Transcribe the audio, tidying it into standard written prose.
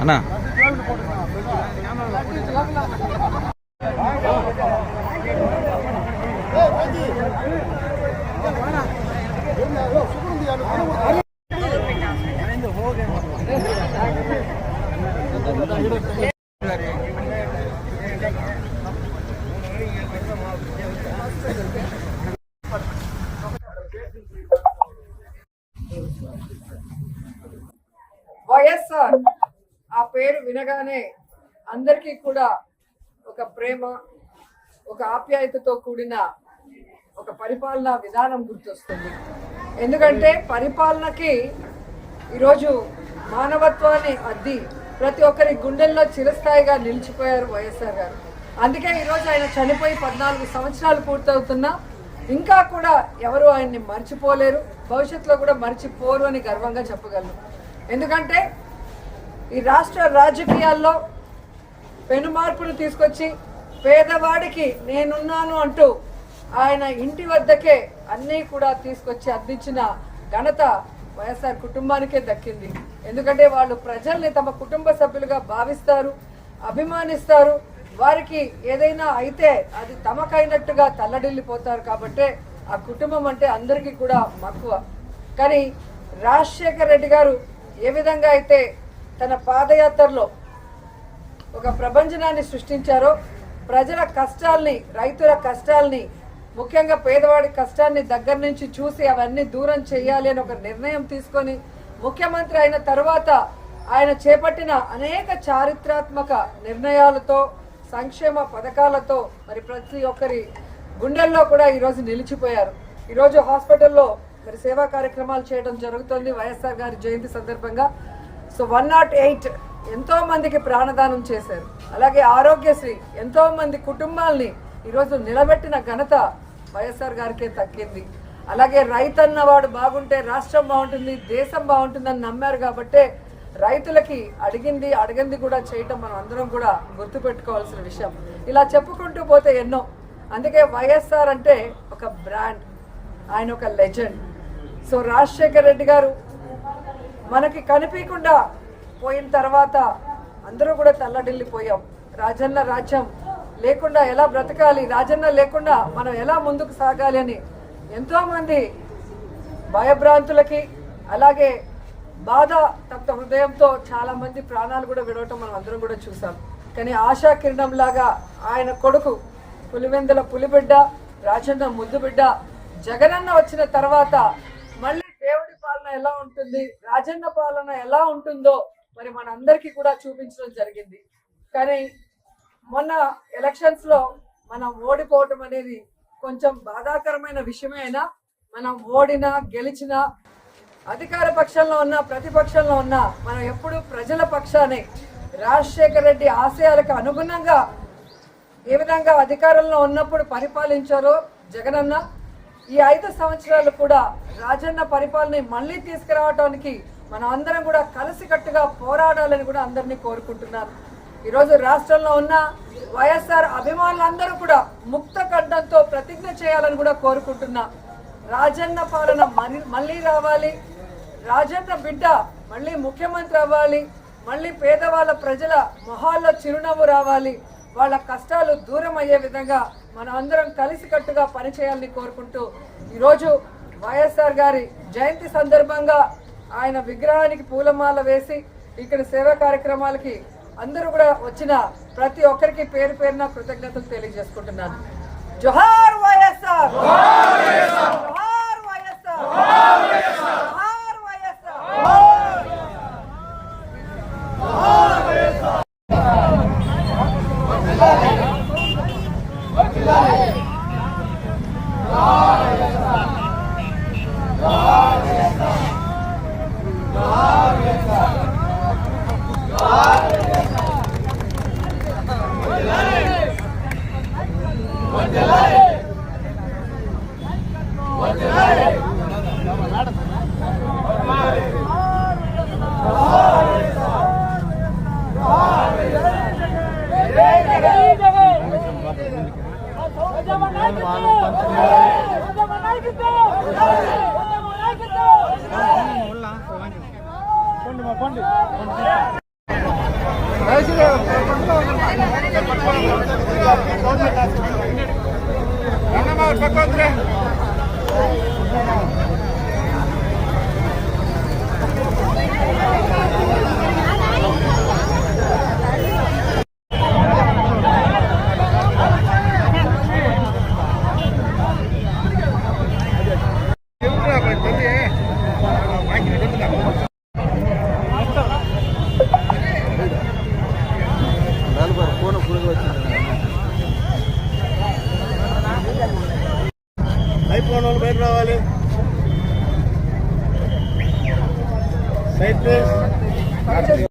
అన్నా వైఎస్ఆర్ ఆ పేరు వినగానే అందరికీ కూడా ఒక ప్రేమ, ఒక ఆప్యాయతతో కూడిన ఒక పరిపాలనా విధానం గుర్తొస్తుంది. ఎందుకంటే పరిపాలనకి ఈరోజు మానవత్వాన్ని అద్ది ప్రతి ఒక్కరి గుండెల్లో చిరస్థాయిగా నిలిచిపోయారు వైఎస్ఆర్ గారు. అందుకే ఈరోజు ఆయన చనిపోయి 14 సంవత్సరాలు పూర్తవుతున్నా ఇంకా కూడా ఎవరు ఆయన్ని మర్చిపోలేరు, భవిష్యత్తులో కూడా మర్చిపోరు అని గర్వంగా చెప్పగలను. ఎందుకంటే ఈ రాష్ట్ర రాజకీయాల్లో పెను మార్పును తీసుకొచ్చి పేదవాడికి నేనున్నాను అంటూ ఆయన ఇంటి వద్దకే అన్నీ కూడా తీసుకొచ్చి అందించిన ఘనత వైఎస్ఆర్ కుటుంబానికే దక్కింది. ఎందుకంటే వాళ్ళు ప్రజల్ని తమ కుటుంబ సభ్యులుగా భావిస్తారు, అభిమానిస్తారు. వారికి ఏదైనా అయితే అది తమకైనట్టుగా తల్లడిల్లిపోతారు. కాబట్టే ఆ కుటుంబం అంటే అందరికీ కూడా మక్కువ. కానీ రాజశేఖర్ రెడ్డి గారు ఏ విధంగా అయితే తన పాదయాత్రలో ఒక ప్రభంజనాన్ని సృష్టించారో, ప్రజల కష్టాల్ని, రైతుల కష్టాల్ని, ముఖ్యంగా పేదవాడి కష్టాన్ని దగ్గర నుంచి చూసి అవన్నీ దూరం చేయాలి అని ఒక నిర్ణయం తీసుకొని ముఖ్యమంత్రి అయిన తర్వాత ఆయన చేపట్టిన అనేక చారిత్రాత్మక నిర్ణయాలతో, సంక్షేమ పథకాలతో మరి ప్రతి ఒక్కరి గుండెల్లో కూడా ఈరోజు నిలిచిపోయారు. ఈరోజు హాస్పిటల్లో మరి సేవా కార్యక్రమాలు చేయడం జరుగుతుంది వైఎస్ఆర్ గారి జయంతి సందర్భంగా. సో 108 ఎంతో మందికి ప్రాణదానం చేశారు. అలాగే ఆరోగ్యశ్రీ ఎంతో మంది కుటుంబాల్ని ఈరోజు నిలబెట్టిన ఘనత వైఎస్ఆర్ గారికే దక్కింది. అలాగే రైతన్న వాడు బాగుంటే రాష్ట్రం బాగుంటుంది, దేశం బాగుంటుందని నమ్మారు. కాబట్టే రైతులకి అడిగింది కూడా చేయటం మనం అందరం కూడా గుర్తుపెట్టుకోవాల్సిన విషయం. ఇలా చెప్పుకుంటూ పోతే ఎన్నో. అందుకే వైఎస్ఆర్ అంటే ఒక బ్రాండ్, ఆయన ఒక లెజెండ్. సో రాజశేఖర్ రెడ్డి గారు మనకి కనిపించకుండా పోయిన తర్వాత అందరూ కూడా తల్లడిల్లిపోయాం. రాజన్న రాజ్యం లేకుండా ఎలా బ్రతకాలి, రాజన్న లేకుండా మనం ఎలా ముందుకు సాగాలి అని ఎంతోమంది భయభ్రాంతులకి, అలాగే బాధ తప్త హృదయంతో చాలామంది ప్రాణాలు కూడా విడవటం మనం అందరం కూడా చూసాం. కానీ ఆశా కిరణం లాగా ఆయన కొడుకు పులివెందుల పులిబిడ్డ, రాజన్న ముద్దు బిడ్డ జగనన్న వచ్చిన తర్వాత మళ్ళీ దేవుడి పాలన ఎలా ఉంటుంది, రాజన్న పాలన ఎలా ఉంటుందో మరి మనందరికీ కూడా చూపించడం జరిగింది. కానీ మొన్న ఎలక్షన్స్ లో మనం ఓడిపోవటం అనేది కొంచెం బాధాకరమైన విషయమే. అయినా మనం ఓడినా గెలిచినా, అధికార పక్షంలో ఉన్నా ప్రతిపక్షంలో ఉన్నా మనం ఎప్పుడు ప్రజల పక్షానే, రాజశేఖర్ రెడ్డి ఆశయాలకు అనుగుణంగా ఏ విధంగా అధికారంలో ఉన్నప్పుడు పరిపాలించారో జగనన్న, ఈ 5 సంవత్సరాలు కూడా రాజన్న పరిపాలన మళ్ళీ తీసుకురావడానికి మనం అందరం కూడా కలిసికట్టుగా పోరాడాలని కూడా అందరినీ కోరుకుంటున్నాను. ఈరోజు రాష్ట్రంలో ఉన్న వైఎస్ఆర్ అభిమానులందరూ కూడా ముక్త కంఠంతో ప్రతిజ్ఞ చేయాలని కూడా కోరుకుంటున్నా. రాజన్న పాలన మళ్ళీ రావాలి, రాజన్న బిడ్డ మళ్ళీ ముఖ్యమంత్రి అవ్వాలి, మళ్ళీ పేదవాళ్ళ ప్రజల మొహాల్లో చిరునవ్వు రావాలి, వాళ్ళ కష్టాలు దూరం అయ్యే విధంగా మనం అందరం కలిసికట్టుగా పనిచేయాలని కోరుకుంటూ ఈరోజు వైఎస్ఆర్ గారి జయంతి సందర్భంగా ఆయన విగ్రహానికి పూలమాల వేసి ఇక్కడ సేవా కార్యక్రమాలకి అందరూ కూడా వచ్చిన ప్రతి ఒక్కరికి పేరు పేరున కృతజ్ఞతలు తెలియజేసుకుంటున్నాను. జోహార్ వైఎస్ఆర్, జోహార్ వైఎస్ఆర్, జోహార్ వైఎస్ఆర్, జోహార్ వైఎస్ఆర్, జోహార్ వైఎస్ఆర్, జోహార్ వైఎస్ఆర్. అయిపోయిన వాళ్ళు బయట రావాలి. Side place